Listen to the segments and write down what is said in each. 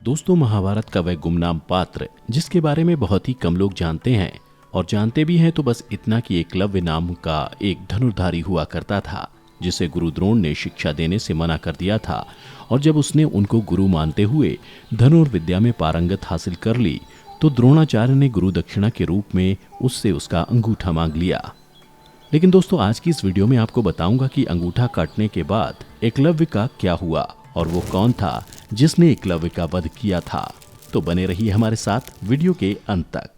दोस्तों, महाभारत का वह गुमनाम पात्र जिसके बारे में बहुत ही कम लोग जानते हैं, और जानते भी हैं तो बस इतना कि एकलव्य नाम का एक धनुर्धारी हुआ करता था जिसे गुरु द्रोण ने शिक्षा देने से मना कर दिया था। और जब उसने उनको गुरु मानते हुए धनुर्विद्या में पारंगत हासिल कर ली तो द्रोणाचार्य ने गुरु दक्षिणा के रूप में उससे उसका अंगूठा मांग लिया। लेकिन दोस्तों, आज की इस वीडियो में आपको बताऊंगा कि अंगूठा काटने के बाद एकलव्य का क्या हुआ और वो कौन था जिसने एकलव्य का वध किया था। तो बने रहिए हमारे साथ वीडियो के अंत तक।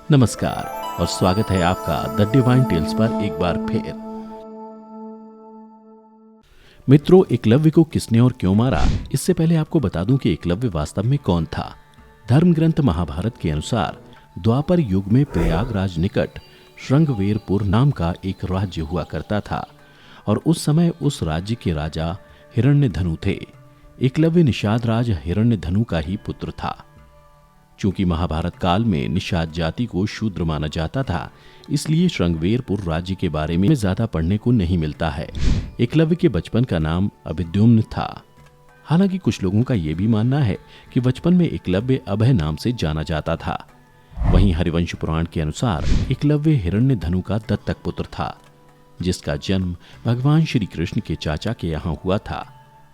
नमस्कार और स्वागत है आपका द डिवाइन टेल्स पर एक बार फिर। मित्रों, एकलव्य को किसने और क्यों मारा, इससे पहले आपको बता दूं कि एकलव्य वास्तव में कौन था। धर्म ग्रंथ महाभारत के अनुसार द्वापर युग में प्रयागराज निकट श्रृंगवेरपुर नाम का एक राज्य हुआ करता था और उस समय उस राज्य के राजा हिरण्यधनु थे। एकलव्य निषाद राज हिरण्यधनु का ही पुत्र था। चूंकि महाभारत काल में निषाद जाति को शूद्र माना जाता था, इसलिए श्रृंगवेरपुर राज्य के बारे में ज्यादा पढ़ने को नहीं मिलता है। एकलव्य के बचपन का नाम अभिद्युम्न था। हालांकि कुछ लोगों का यह भी मानना है कि बचपन में एकलव्य अभय नाम से जाना जाता था। वहीं हरिवंश पुराण के अनुसार एकलव्य हिरण्यधनु का दत्तक पुत्र था, जिसका जन्म भगवान श्री कृष्ण के चाचा के यहाँ हुआ था।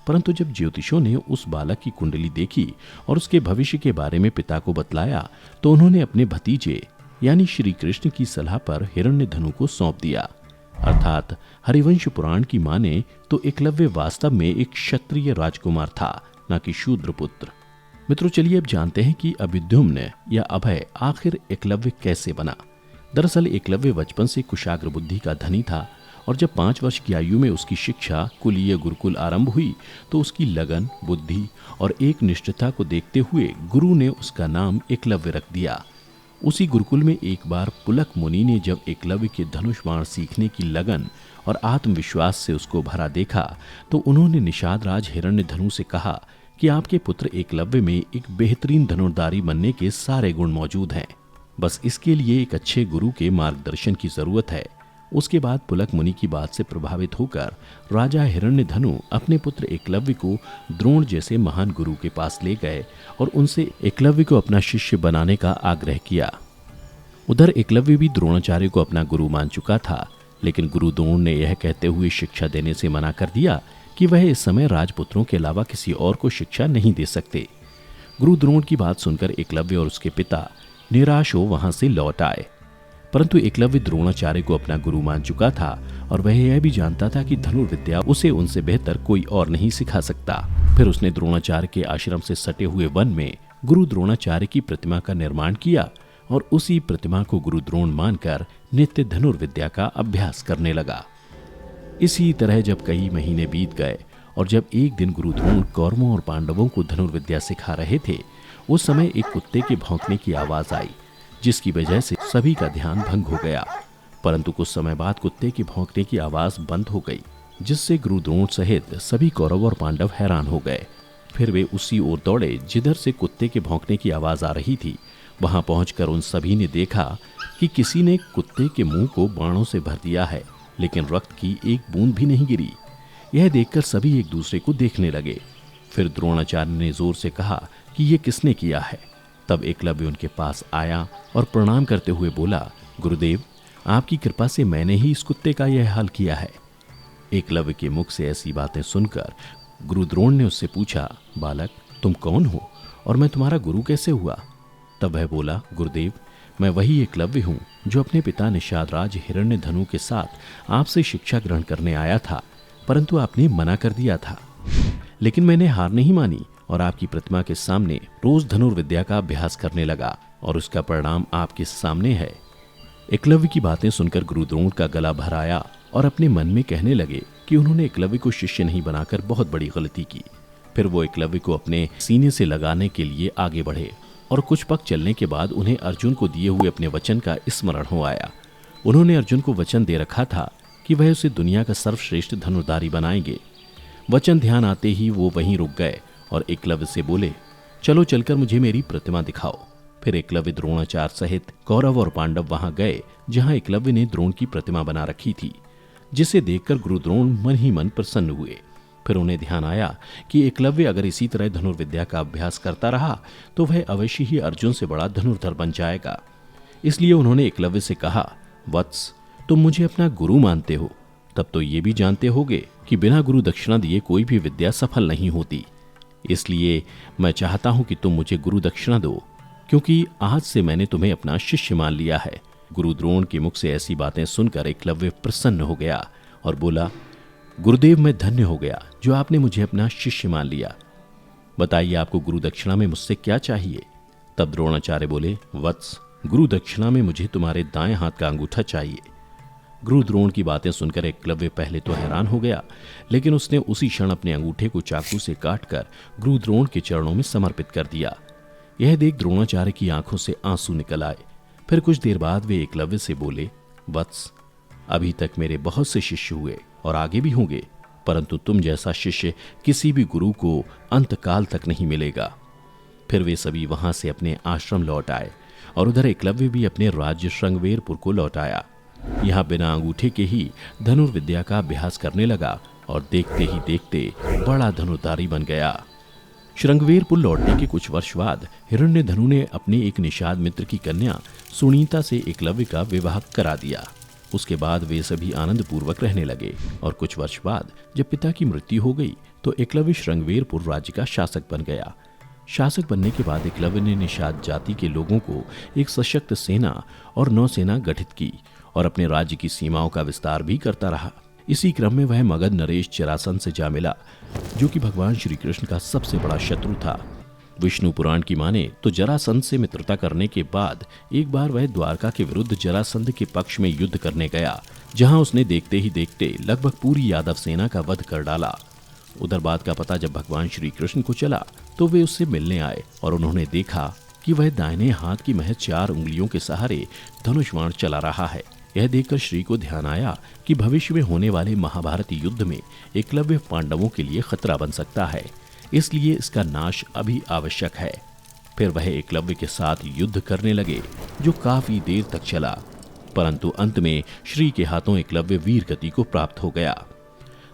परंतु जब ज्योतिषों ने उस बालक की कुंडली देखी और उसके भविष्य के बारे में पिता को बतलाया तो उन्होंने अपने भतीजे यानी श्री कृष्ण की सलाह पर हिरण्यधनु को सौंप दिया। अर्थात हरिवंश पुराण की माने तो एकलव्य वास्तव में एक क्षत्रिय राजकुमार था, न कि शूद्र पुत्र। मित्रों, चलिए अब जानते हैं कि अभिद्युम्न या अभय आखिर एकलव्य कैसे बना। दरअसल एकलव्य बचपन से कुशाग्र बुद्धि का धनी था और जब 5 वर्ष की आयु में उसकी शिक्षा कुलीय गुरुकुल आरंभ हुई तो उसकी लगन, बुद्धि और एक निष्ठता को देखते हुए गुरु ने उसका नाम एकलव्य रख दिया। उसी गुरुकुल में एक बार पुलक मुनि ने जब एकलव्य के धनुष बाण सीखने की लगन और आत्मविश्वास से उसको भरा देखा तो उन्होंने निषाद राज हिरण्यधनु से कहा कि आपके पुत्र एकलव्य में एक बेहतरीन धनुर्धारी बनने के सारे गुण मौजूद हैं। बस इसके लिए एक अच्छे गुरु के मार्गदर्शन की जरूरत है। उसके बाद पुलक मुनि की बात से प्रभावित होकर राजा हिरण्यधनु अपने पुत्र एकलव्य को द्रोण जैसे महान गुरु के पास ले गए और उनसे एकलव्य को अपना शिष्य बनाने का आग्रह किया। उधर एकलव्य भी द्रोणाचार्य को अपना गुरु मान चुका था, लेकिन गुरु द्रोण ने यह कहते हुए शिक्षा देने से मना कर दिया कि वह इस समय राजपुत्रों के अलावा किसी और को शिक्षा नहीं दे सकते। गुरु द्रोण की बात सुनकर एकलव्य और उसके पिता निराश हो वहां से लौट आए। परंतु एकलव्य द्रोणाचार्य को अपना गुरु मान चुका था और वह यह भी जानता था कि धनुर्विद्या उसे उनसे बेहतर कोई और नहीं सिखा सकता। फिर उसने द्रोणाचार्य के आश्रम से सटे हुए वन में गुरु द्रोणाचार्य की प्रतिमा का निर्माण किया और उसी प्रतिमा को गुरु द्रोण मानकर नित्य धनुर्विद्या का अभ्यास करने लगा। इसी तरह जब कई महीने बीत गए और जब एक दिन गुरु द्रोण कौरवों और पांडवों को धनुर्विद्या सिखा रहे थे, उस समय एक कुत्ते के भौंकने की आवाज आई, जिसकी वजह से सभी का ध्यान भंग हो गया। परंतु कुछ समय बाद कुत्ते के भौंकने की आवाज बंद हो गई, जिससे गुरु द्रोण सहित सभी कौरव और पांडव हैरान हो गए। फिर वे उसी ओर दौड़े जिधर से कुत्ते के भौंकने की आवाज आ रही थी। वहां पहुंचकर उन सभी ने देखा कि किसी ने कुत्ते के मुंह को बाणों से भर दिया है, लेकिन रक्त की एक बूंद भी नहीं गिरी। यह देखकर सभी एक दूसरे को देखने लगे। फिर द्रोणाचार्य ने जोर से कहा कि ये किसने किया है। तब एकलव्य उनके पास आया और प्रणाम करते हुए बोला, गुरुदेव, आपकी कृपा से मैंने ही इस कुत्ते का यह हाल किया है। एकलव्य के मुख से ऐसी बातें सुनकर गुरु द्रोण ने उससे पूछा, बालक, तुम कौन हो और मैं तुम्हारा गुरु कैसे हुआ? तब वह बोला, गुरुदेव, मैं वही एकलव्य हूँ जो अपने पिता निषाद राज हिरण्यधनु के साथ आपसे शिक्षा ग्रहण करने आया था, परंतु आपने मना कर दिया था। लेकिन मैंने हार नहीं मानी और आपकी प्रतिमा के सामने रोज धनुर्विद्या का अभ्यास करने लगा और उसका परिणाम आपके सामने है। एकलव्य की बातें सुनकर गुरु द्रोण का गला भर आया और अपने मन में कहने लगे कि उन्होंने एकलव्य को शिष्य नहीं बनाकर बहुत बड़ी गलती की। फिर वो एकलव्य को अपने सीने से लगाने के लिए आगे बढ़े और कुछ पग चलने के बाद उन्हें अर्जुन को दिए हुए अपने वचन का स्मरण हो आया। उन्होंने अर्जुन को वचन दे रखा था कि वह उसे दुनिया का सर्वश्रेष्ठ धनुर्धारी बनाएंगे। वचन ध्यान आते ही वो वहीं रुक गए और एकलव्य से बोले, चलो चलकर मुझे मेरी प्रतिमा दिखाओ। फिर एकलव्य द्रोणाचार्य सहित कौरव और पांडव वहां गए जहां एकलव्य ने द्रोण की प्रतिमा बना रखी थी, जिसे देखकर गुरु द्रोण मन ही मन प्रसन्न हुए। फिर उन्हें ध्यान आया कि एकलव्य अगर इसी तरह धनुर्विद्या का अभ्यास करता रहा तो वह अवश्य ही अर्जुन से बड़ा धनुर्धर बन जाएगा। इसलिए उन्होंने एकलव्य से कहा, वत्स, तुम मुझे अपना गुरु मानते हो, तब तो ये भी जानते होगे कि बिना गुरु दक्षिणा दिए कोई भी विद्या सफल नहीं होती। इसलिए मैं चाहता हूं कि तुम मुझे गुरु दक्षिणा दो, क्योंकि आज से मैंने तुम्हें अपना शिष्य मान लिया है। गुरु द्रोण के मुख से ऐसी बातें सुनकर एकलव्य प्रसन्न हो गया और बोला, गुरुदेव, मैं धन्य हो गया जो आपने मुझे अपना शिष्य मान लिया। बताइए आपको गुरु दक्षिणा में मुझसे क्या चाहिए? तब द्रोणाचार्य बोले, वत्स, गुरु दक्षिणा में मुझे तुम्हारे दाएं हाथ का अंगूठा चाहिए। गुरु द्रोण की बातें सुनकर एकलव्य पहले तो हैरान हो गया, लेकिन उसने उसी क्षण अपने अंगूठे को चाकू से काटकर गुरु द्रोण के चरणों में समर्पित कर दिया। यह देख द्रोणाचार्य की आंखों से आंसू निकल आए। फिर कुछ देर बाद वे एकलव्य से बोले, वत्स, अभी तक मेरे बहुत से शिष्य हुए और आगे भी होंगे, परंतु तुम जैसा शिष्य किसी भी गुरु को अंतकाल तक नहीं मिलेगा। फिर वे सभी वहां से अपने आश्रम लौट आए और उधर एकलव्य भी अपने राज्य श्रृंगवेरपुर को लौट आया। यहाँ बिना अंगूठे के ही धनुर्विद्या का अभ्यास करने लगा और देखते ही देखते बड़ा धनुर्धारी बन गया। श्रृंगवेरपुर लौटने के कुछ वर्ष बाद हिरण्यधनु ने अपने एक निषाद मित्र की कन्या सुनीता से एकलव्य का विवाह करा दिया। उसके बाद वे सभी आनंद पूर्वक रहने लगे और कुछ वर्ष बाद जब पिता की मृत्यु हो गई तो एकलव्य श्रृंगवेरपुर राज्य का शासक बन गया। शासक बनने के बाद एकलव्य ने निषाद जाति के लोगों को एक सशक्त सेना और नौसेना गठित की और अपने राज्य की सीमाओं का विस्तार भी करता रहा। इसी क्रम में वह मगध नरेश जरासंध से जा मिला, जो कि भगवान श्री कृष्ण का सबसे बड़ा शत्रु था। विष्णु पुराण की माने तो जरासंध से मित्रता करने के बाद एक बार वह द्वारका के विरुद्ध जरासंध के पक्ष में युद्ध करने गया, जहां उसने देखते ही देखते लगभग पूरी यादव सेना का वध कर डाला। उधर बात का पता जब भगवान श्री कृष्ण को चला तो वे उससे मिलने आए और उन्होंने देखा कि वह दाहिने हाथ की महज 4 उंगलियों के सहारे धनुष बाण चला रहा है। यह देखकर श्री को ध्यान आया कि भविष्य में होने वाले महाभारती युद्ध में एकलव्य पांडवों के लिए खतरा बन सकता है, इसलिए इसका नाश अभी आवश्यक है। फिर वह एकलव्य के साथ युद्ध करने लगे, जो काफी देर तक चला, परंतु अंत में श्री के हाथों एकलव्य वीर गति को प्राप्त हो गया।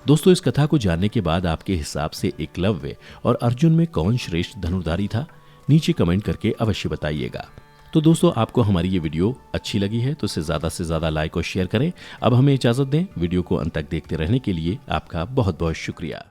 दोस्तों, इस कथा को जानने के बाद आपके हिसाब से एकलव्य और अर्जुन में कौन श्रेष्ठ धनुर्धारी था? नीचे कमेंट करके अवश्य बताइएगा। तो दोस्तों, आपको हमारी ये वीडियो अच्छी लगी है तो इसे ज़्यादा से ज़्यादा लाइक और शेयर करें। अब हमें इजाज़त दें। वीडियो को अंत तक देखते रहने के लिए आपका बहुत बहुत शुक्रिया।